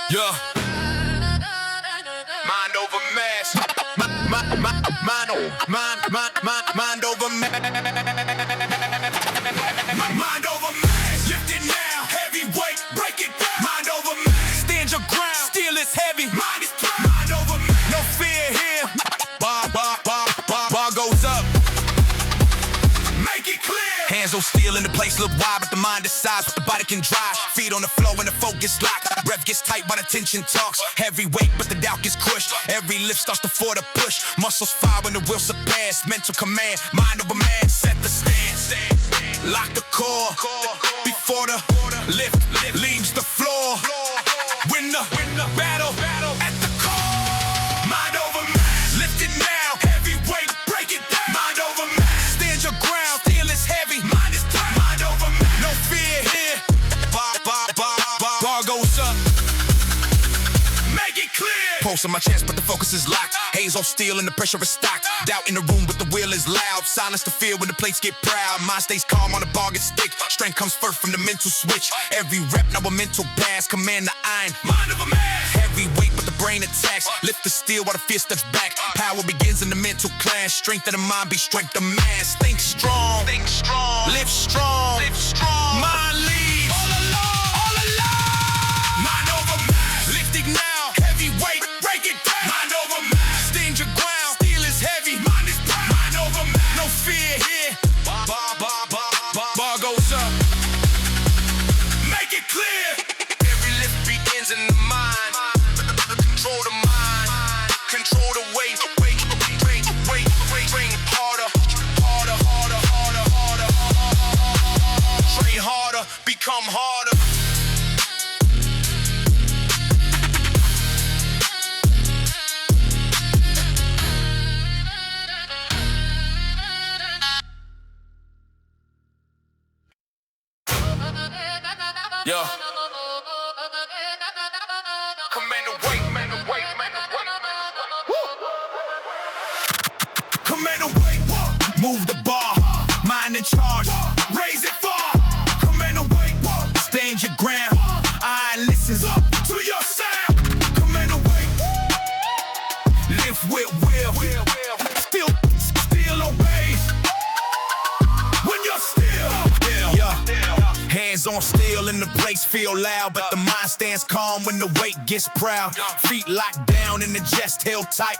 Yeah. Mind over mass. Mind over mass. Mind over mass. Lift it now. Heavyweight. Break it down. Mind over mass. Stand your ground. Steel is heavy. Mind is proud. Mind over mass. No fear here. Bar goes up. Make it clear. Hands on steel in the place look wide, but the mind decides what the body can drive. Feet on the floor and the focus locked. Breath gets tight while the tension talks. Heavy weight, but the doubt gets crushed. Every lift starts to for the push. Muscles fire when the will surpass. Mental command, mind over man. Set the stance. Lock the core before the lift leaves the floor. Win the battle at the core. Mind over man. Lift it now. Heavyweight, break it down. Mind over man. Stand your ground. Steel is heavy. Mind is tight. Mind over man. No fear here. Bar goes up. Make it clear. Pulse on my chest, but the focus is locked. Haze off steel and the pressure is stocked. Doubt in the room, but the will is loud. Silence the fear when the plates get proud. Mind stays calm on the bar gets thick. Strength comes first from the mental switch. Every rep, now a mental blast. Command the iron. Mind of a man. Heavy weight, but the brain attacks. Lift the steel while the fear steps back. Power begins in the mental clash. Strength of the mind be strength of mass. Think strong. Think strong. Live strong. Live strong. Mind leads. All alone. All alone. Mind over mass. Lift it now. Heavyweight. Break it down. Mind over mass. Stand your ground. Steel is heavy. Mind is proud. Mind over mass. No fear here. Bar goes up. Make it clear. Every lift begins in the mind. Control the mind. Control the weight. Train harder. Train harder. Become harder. Yo. Command the weight, man, the weight, man, the weight. Command the weight, move the bar, mind in charge, raise it far. Command the weight, stand your ground, eye listens up to your sound. Command the weight, lift with will, still obeys. When you're still, hands on steel and the place feel loud, but the mind stands calm when the weight gets proud. Feet locked down and the chest held tight.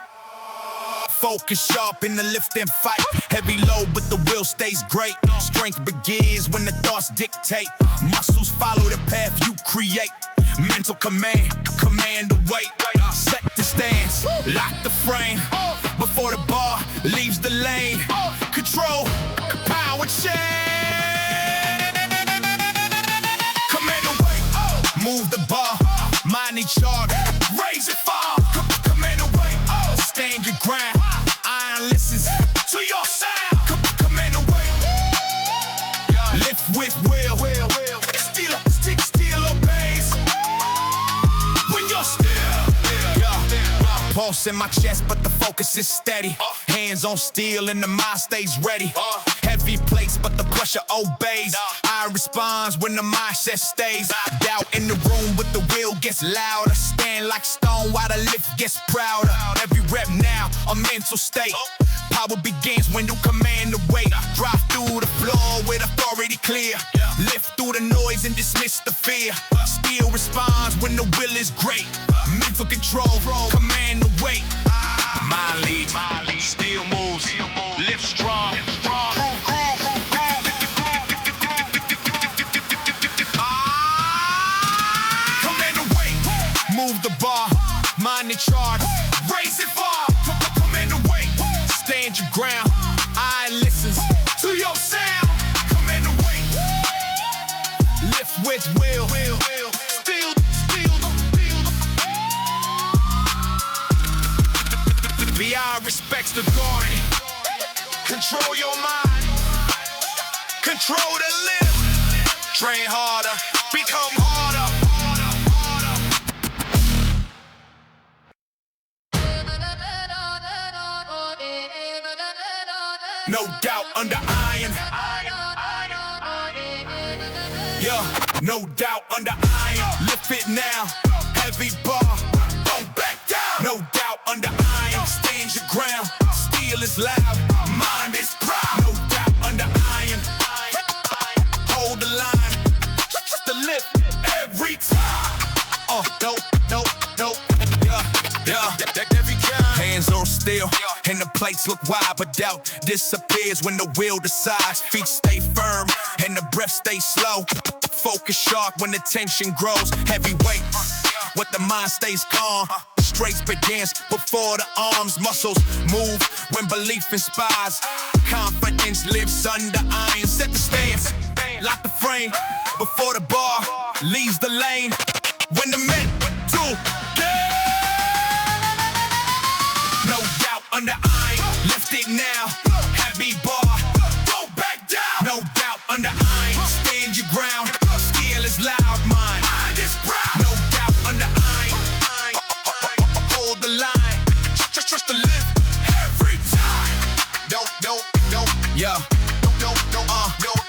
Focus sharp in the lift and fight. Heavy load, but the will stays great. Strength begins when the thoughts dictate. Muscles follow the path you create. Mental command the weight. Set the stance, lock the frame. Before the bar leaves the lane. Control, power change. Command the weight, move the bar, mind in charge, raise it far. Command the weight, stand your ground, iron listens to your sound. Command the weight, lift with will, still obeys. When you're still, pulse in my chest, but the focus is steady. Hands on steel and the mind stays ready. Heavy plates, but the pressure obeys. I responds when the mindset stays. Doubt in the room, but the will gets louder. Stand like stone while the lift gets prouder. Every rep now, a mental state. Power begins when you command the weight. Drive through the floor with authority clear. Lift through the noise and dismiss the fear. Steel responds when the will is great. Mental control, command the weight. Mind leads, steel moves, lift strong. Command the weight, move the bar, mind in charge, raise it far. Command the weight, stand your ground, eye listens to your sound. Command the weight, lift with will, still. Beyond respects the authority. Control your mind. Control the lift. Train harder. Become harder. No doubt under iron. Yeah, no doubt under iron. Lift it now. heavy bar, don't back down. No doubt under iron, stand your ground. Steel is loud, mind is proud. No doubt under iron, hold the line, just the lift every time. No, every kind. Hands on steel, and the plates look wide, but doubt disappears when the wheel decides. Feet stay firm, and the breath stays slow. Focus sharp when the tension grows. Heavy weight, but the mind stays calm. Strength begins before the arms. Muscles move when belief inspires. Confidence lives under iron. Set the stance, lock the frame before the bar leaves the lane. When the mental game, no doubt under iron, lift it now. Heavy bar, don't back down. No doubt under iron, stand your ground. Steel is loud, mind is proud. No doubt under iron, hold the line. Just trust the lift every time.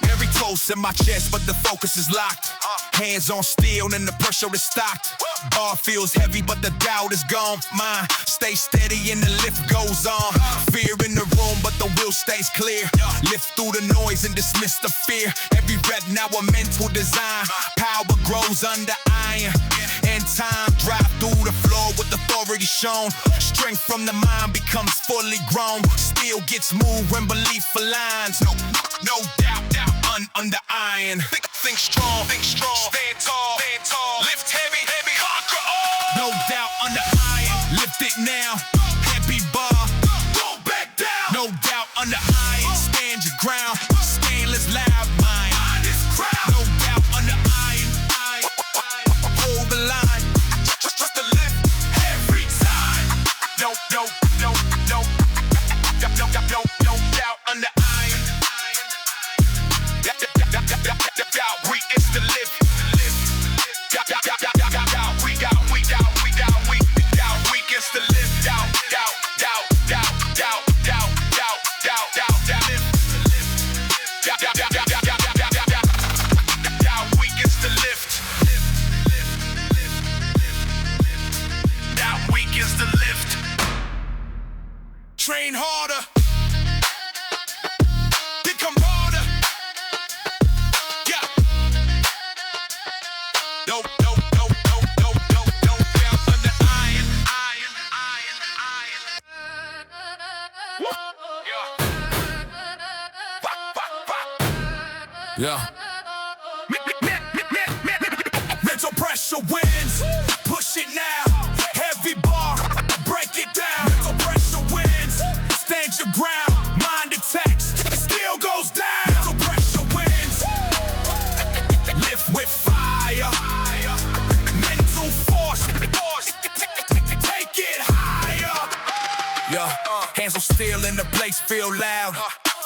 Every close in my chest, but the focus is locked. Hands on steel and the pressure is stocked. Bar feels heavy, but the doubt is gone. Mind stay steady and the lift goes on. Fear in the room, but the will stays clear. Lift through the noise and dismiss the fear. Every rep now a mental design. Power grows under iron, and time drive through the floor with authority shown. Strength from the mind becomes fully grown. Steel gets moved when belief aligns. No doubt, under iron. Think strong, stand tall, lift heavy, conquer all. No doubt under iron, lift it now. Heavy bar, don't back down. No doubt under iron, stand your ground. Stainless loud, mind is proud. No doubt under iron, hold the line. Trust the lift every time. No doubt under iron. We is the lift. We gets the lift. We gets the lift. We gets the lift. Train harder. Become harder. No, down under iron. Yeah. Mental pressure wins. Push it now. Heavy bar, break it down. Mental pressure wins. Stand your ground. Mind attacks. Steel goes down. Mental pressure wins. Lift with fire. Mental force. Take it higher. Hands on steel and the plates feel loud.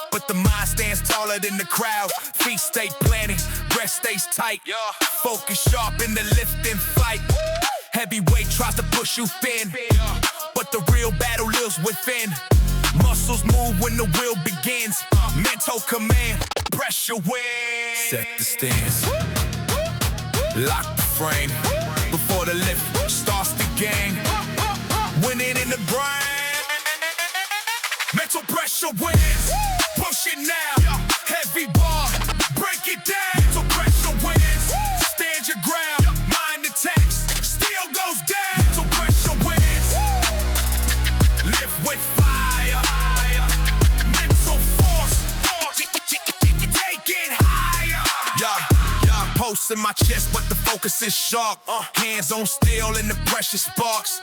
But the mind stands taller than the crowd. Feet stay planted, breath stays tight. Focus sharp in the lift and fight. Heavy weight tries to push you thin, but the real battle lives within. Muscles move when the will begins. Mental command, pressure wins. Set the stance, lock the frame before the lift starts the game. Winning in the grind. Mental pressure wins. Push it now. Heavy bar, break it down. Mental pressure wins. Stand your ground. Mind attacks. Steel goes down. Mental pressure wins. Live with fire. Mental force. Take it higher. Pulse in my chest, but the focus is sharp. Hands on steel and the pressure sparks.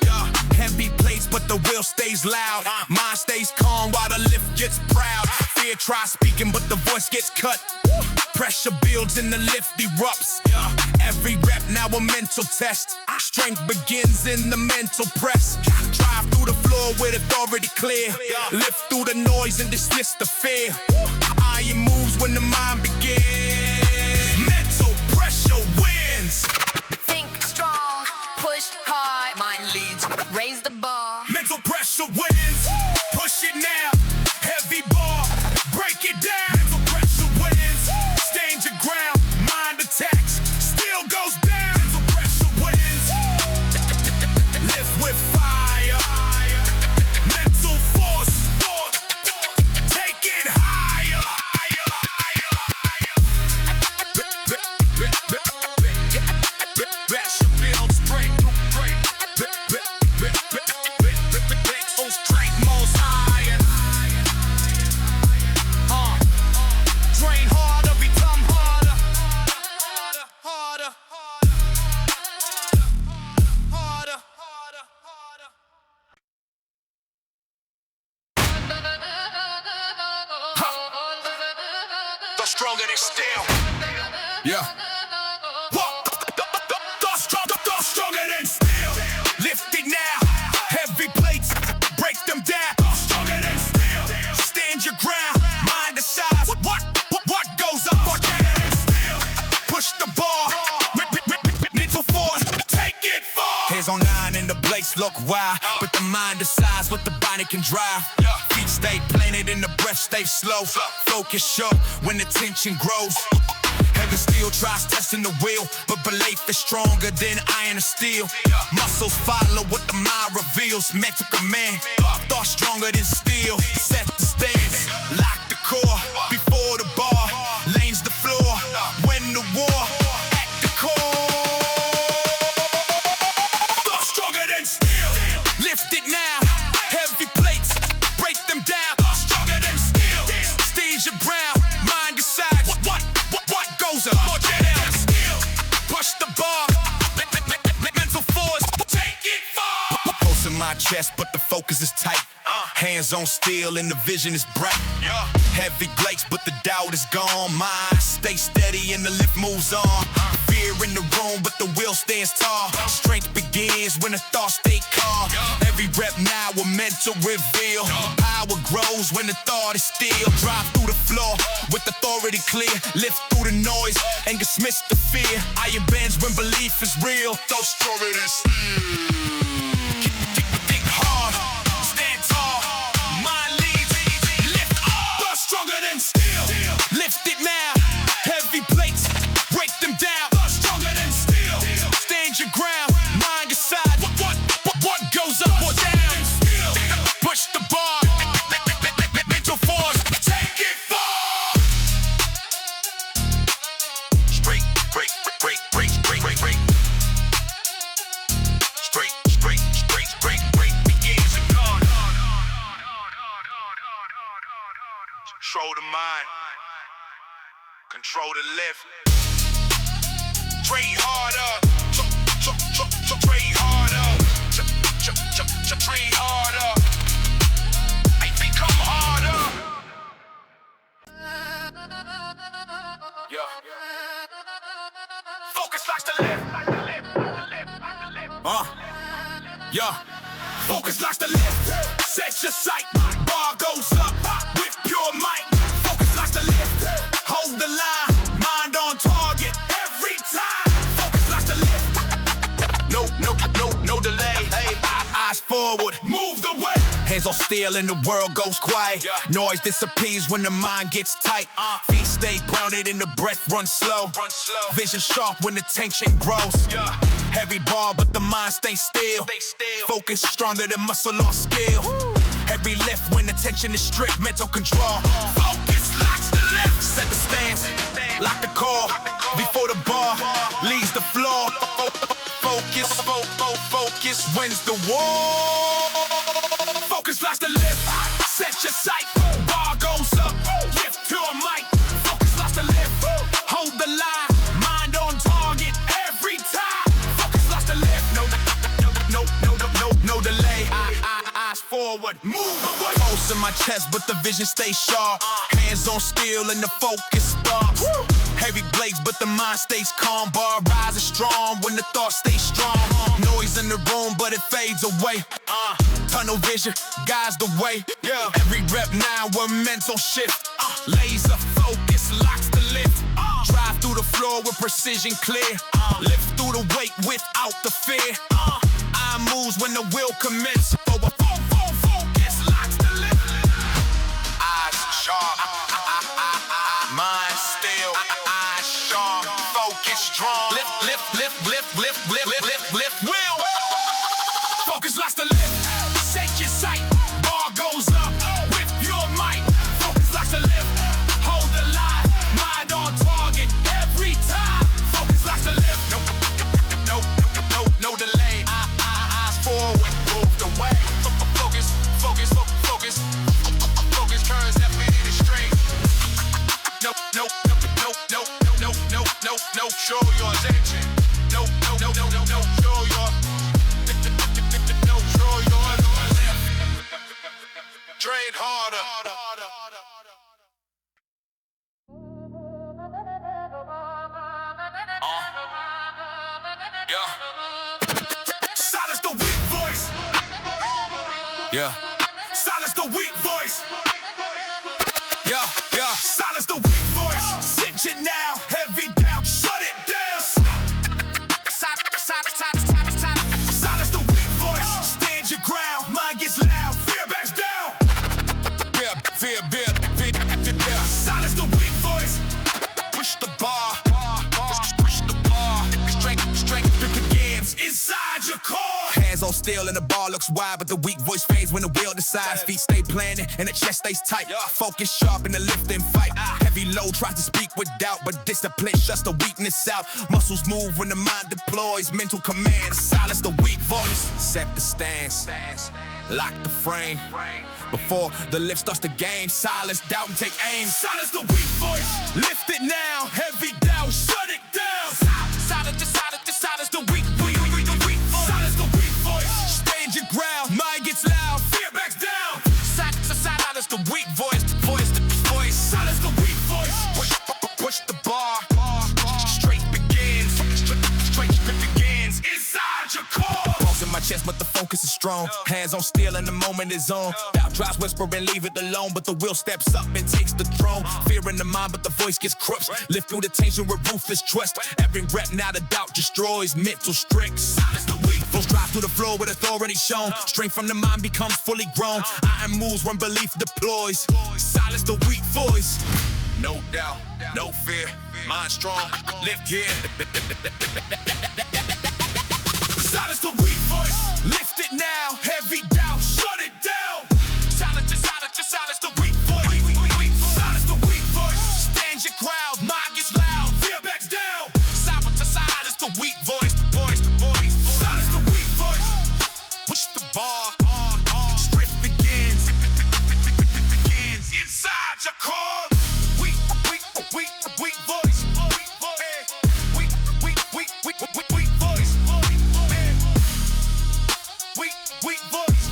Heavy plates, but the will stays loud. Mind stays calm while the lift gets proud. Fear tries speaking, but the voice gets cut. Pressure builds and the lift erupts. Every rep now a mental test. Strength begins in the mental press. Drive through the floor with authority clear. Lift through the noise and dismiss the fear. Iron moves when the mind begins. Mental pressure wins. Think strong, push hard. Mind leads, raise the bar. Mental pressure wins. Push it now. Heavy bar, break it down. Mental pressure wins. Stand your ground. Mind attacks. Steel goes down. Mental pressure wins. Hands on 9 and the blades look wild, but the mind decides what the body can drive. Feet stay planted and the breath stay slow. Focus sharp when the tension grows. Heaven still tries testing the will, but belief is stronger than iron or steel. Muscles follow what the mind reveals. Mental command, thought stronger than steel. Set the stance, lock the core. Before the bar, lanes the floor. Win the war, at the core. Thought stronger than steel. Lift it now, heavy plates, break them down. Thought stronger than steel. Stage your brown, mind decides what goes up. More down. Push the bar, mental force, take it far. Pulse in my chest, but the focus is tight. Hands on steel and the vision is bright. Heavy blades, but the doubt is gone. Mind stay steady and the lift moves on. Fear in the room, but the will stands tall. Strength begins when the thoughts stay calm. Every rep now a mental reveal. Power grows when the thought is still. Drive through the floor with authority clear. Lift through the noise and dismiss the fear. Iron bends when belief is real. Thought stronger than steel. Think hard, stand tall. Mind leads, lift up. Thought stronger than steel. Lift it now, heavy plates, break them down. Thought stronger than steel. Stand your ground, mind decide what goes up or down. Push the bar, mental force, take it far. Straight, break. Straight, begins and gone. Control the mind, control the lift. Train harder, train harder, train harder. I become harder. Yeah. Focus locks the lift. Yeah. Focus locks the lift. Set your sight. Bar goes up with pure might. Focus locks the lift. Hold the line. Mind on target every time. Focus locks the lift. No delay. Eyes forward. Move the way. Hands on steel and the world goes quiet. Noise disappears when the mind gets tight. Feet stay grounded and the breath runs slow. Vision sharp when the tension grows. Heavy bar but the mind stays still. Focus stronger than muscle or skill. Every lift when the tension is strict. Mental control. Focus locks the lift. Set the stance, lock the core. Before the bar leaves the floor. Focus wins the war. Focus locks the lift. Set your sight. Bar goes up. Lift your mic. Focus locks the lift. Hold the line. Mind on target every time. Focus locks the lift. No delay. Eyes forward. Move away. Pulse in my chest, but the vision stays sharp. Hands on steel and the focus starts. Heavy blades, but the mind stays calm. Bar rises strong when the thought stays strong. Noise in the room, but it fades away. Tunnel vision guides the way. Every rep now a mental shift. Laser focus locks the lift. Drive through the floor with precision clear. Lift through the weight without the fear. Eye moves when the will commits. Focus locks the lift. Eyes sharp. Mind still. Eyes sharp. Focus strong. Lift. Will. Focus locks the lift. Set your sight. Bar goes up with your might. Focus locks the lift. Hold the line. Mind on target every time. Focus locks the lift. No delay. Eyes forward. Move the way. Focus. Focus turns heavy to straight. No. Show your attention. No. Show your. Train harder. Silence the weak voice. Silence the weak voice. Silence the weak voice. Sit it now, heavy down, shut it down. Silence Hands on steel and the bar looks wide, but the weak voice fades when the wheel decides. Feet stay planted and the chest stays tight. Focus sharp in the lift and fight. Heavy load tries to speak with doubt, but discipline shuts the weakness out. Muscles move when the mind deploys. Mental command, silence the weak voice. Set the stance, lock the frame. Before the lift starts the game, silence doubt and take aim. Silence the weak voice. Lift it now, heavy doubt, shut it down. Silence the weak voice. Silence the weak voice. Stand your ground, mind gets loud, fear backs down. Silence the weak voice. Silence the weak voice. Push the bar. Straight begins. Inside your core. Pulse in my chest, but the focus is strong. Hands on steel and the moment is on. Doubt drives whispering, leave it alone, but the will steps up and takes the throne. Fear in the mind, but the voice gets crushed. Lift through the tension with ruthless trust. Every rep now the doubt destroys. Mental strict. Silence the weak voice. Drive through the floor with authority shown. Strength from the mind becomes fully grown. Iron moves when belief deploys. Silence the weak voice. No doubt, no fear, mind strong, lift gear. Silence the weak voice, lift it now, heavy doubt, shut it down. Silence the weak voice. Silence the weak voice, stand your crowd, mind gets loud, fear backs down. Silence the weak voice, silence the weak voice. Push the bar, strength begins inside your core. Weak voice. Weak voice.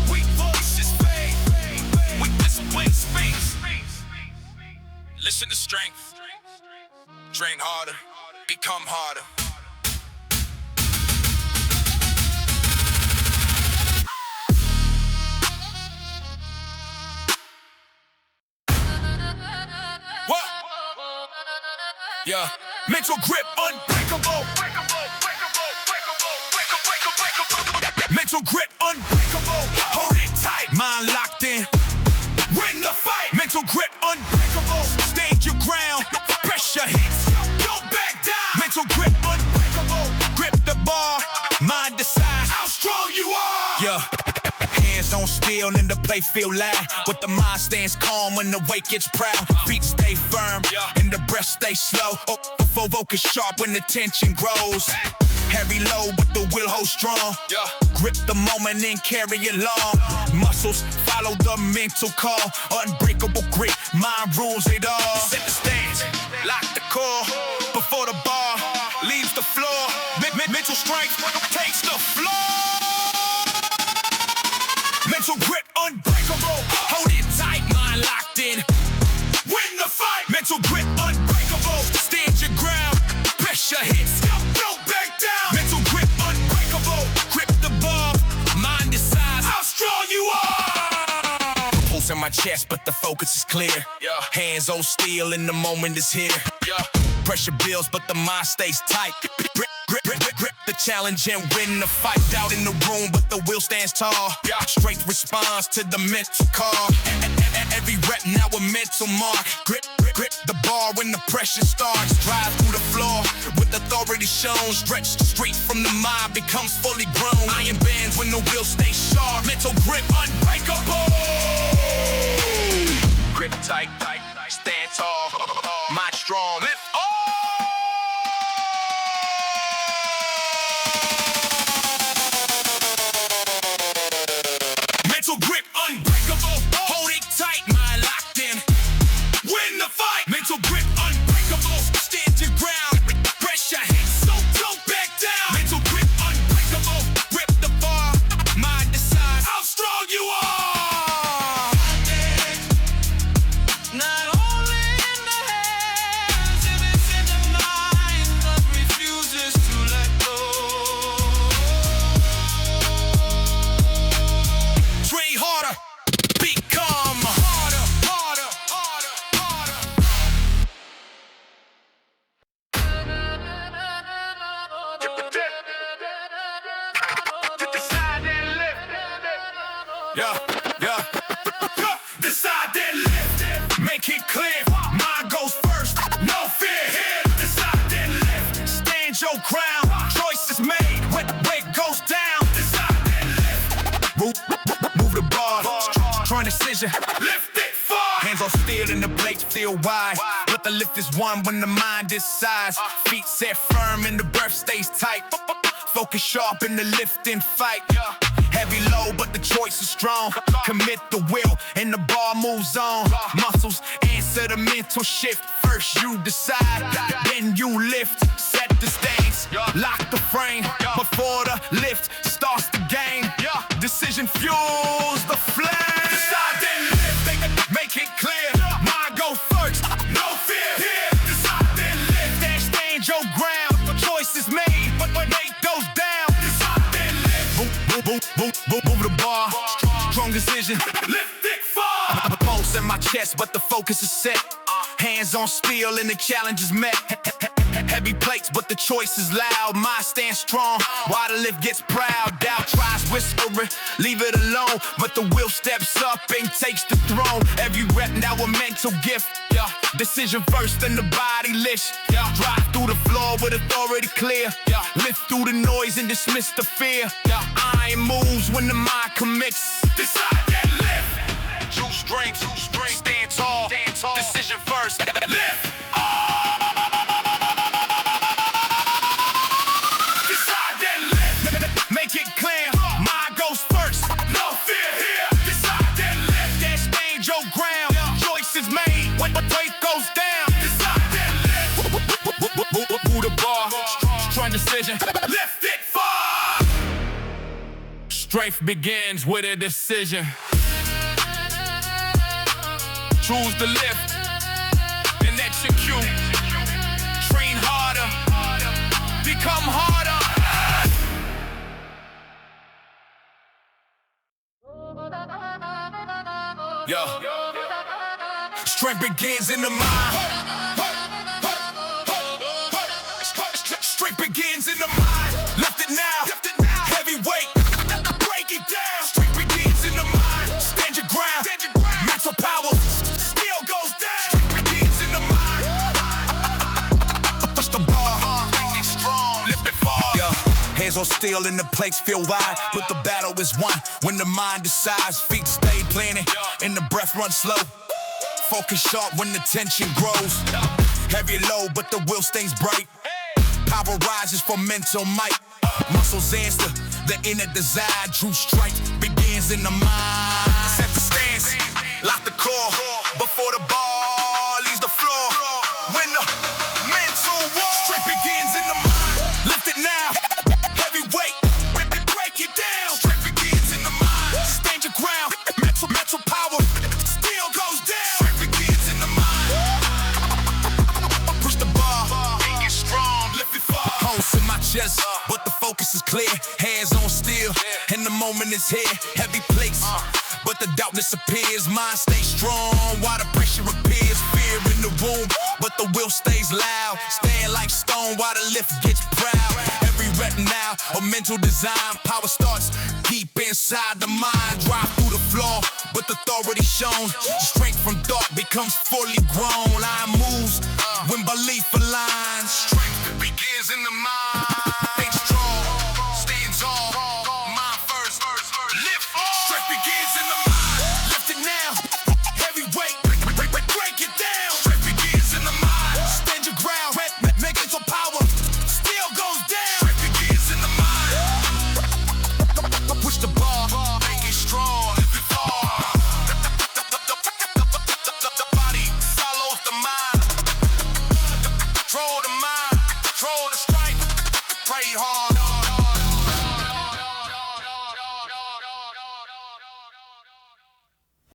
Weak voice is fade. Weakness wins space. Listen to strength. Train harder. Become harder. What? Yeah. Mental grip, unbreakable. Mental grip, unbreakable. Hold it tight. Mind locked in. Win the fight. Mental grip, unbreakable. Stand your ground. Pressure hits. Don't back down. Mental grip, unbreakable. Grip the bar. Mind decides how strong you are. Yeah. Hands on steel and the play feel loud. But the mind stands calm when the weight gets proud. Feet stay firm and the breath stay slow. Focus sharp when the tension grows. Heavy load but the will hold strong. Grip the moment and carry it long. Muscles follow the mental call. Unbreakable grip, mind rules it all. Set the stance, lock the core. Before the bar leaves the floor. Mental strength takes the floor. Mental grip, unbreakable. Hold it tight, mind locked in. Win the fight. Mental grip, unbreakable. Stand your ground. Pressure hits. Don't back down. Mental grip, unbreakable. Grip the bar. Mind decides how strong you are. Pulse in my chest, but the focus is clear. Hands on steel and the moment is here. Pressure builds, but the mind stays tight. Grip the challenge and win the fight. Doubt in the room, but the will stands tall. Strength responds to the mental call. Every rep now a mental mark. Grip the bar when the pressure starts. Drive through the floor with authority shown. Stretch straight from the mind becomes fully grown. Iron bands when the will stays sharp. Mental grip unbreakable. Grip tight, stand tall. Mind strong, lift all. Mental grip unbreakable. Hold it tight, mind locked in. Win the fight. Mental grip unbreakable. Stand your ground. Pressure hits. Don't back down. Mental grip unbreakable. Grip the bar. Mind decides how strong you are. Not only in the hands, if it's in the mind that refuses to let go. Train harder. Become harder. Yeah. Decide then lift. Make it clear. Mind goes first. No fear here. Decide then lift. Stand your ground. Choice is made. Where the weight goes decision. Lift it far. Hands on steel and the blades feel wide. But the lift is one when the mind decides. Feet set firm and the breath stays tight. Focus sharp in the lift and fight. Heavy low, but the choice is strong. Commit the will and the bar moves on. Muscles answer the mental shift. First you decide, then you lift. Set the stance, lock the frame. Before the lift starts the game. Decision fuels the flame. Decide then lift, make it clear. Mind go first, no fear. Here, decide then lift. Then stand your ground. Choice is made, but weight goes down. Decide then lift. Move the bar. Strong decision. Lift it far. The pulse in my chest, but the focus is set. Hands on steel and the challenge is met. Heavy plates, but the choice is loud. Mind stands strong while the lift gets proud. Doubt tries whispering, leave it alone. But the will steps up and takes the throne. Every rep now a mental gift. Decision first, then the body lifts. Drive through the floor with authority clear. Lift through the noise and dismiss the fear. Iron moves when the mind commits. Decide that lift. True strength, stand tall. Decision first, lift. Decide that lift. Make it clear, mind goes first. No fear here. Decide that lift. Then stand your ground. Choice is made when the weight goes down. Decide that lift. Move the bar. Strong decision. Lift it far. Strength begins with a decision. Choose the lift and execute. Train harder, become harder. Strength begins in the mind. Strength begins in the mind. Lift it now, heavy weight. Break it down. Strength begins in the mind. Stand your ground. Mental power. Hands on steel and the plates feel wide, but the battle is won when the mind decides. Feet stay planted and the breath runs slow. Focus sharp when the tension grows. Heavy low, but the will stays bright. Power rises for mental might. Muscles answer the inner desire. True strength begins in the mind. Set the stance, lock the core before the ball leaves the floor. When the mental war, strength begins in the mind. Lift it now. Weight, break it down. Strength begins in the mind. Stand your ground. Mental power still goes down. Strength begins in the mind. Push the bar, make it strong, lift it far. Pulse in my chest, but the focus is clear. Hands on steel, and the moment is here. Heavy plates, but the doubt disappears. Mind stays strong while the pressure appears. Fear in the room, but the will stays loud. Stand like stone while the lift gets proud. Every rep now, a mental design. Power starts deep inside the mind. Drive through the floor, but the authority shown. Strength from thought becomes fully grown. Iron moves when belief aligns. Strength begins in the mind. Think strong, stand tall. Mind first, lift off. Strength begins in the mind. Lift it now, heavy weight. Break it down. Strength begins in the mind. Stand your ground, make it so power still goes down. Strength begins in the mind. Push the bar, make it strong, lift it far. The body follows the mind. Control the mind, control the strength. Pray hard.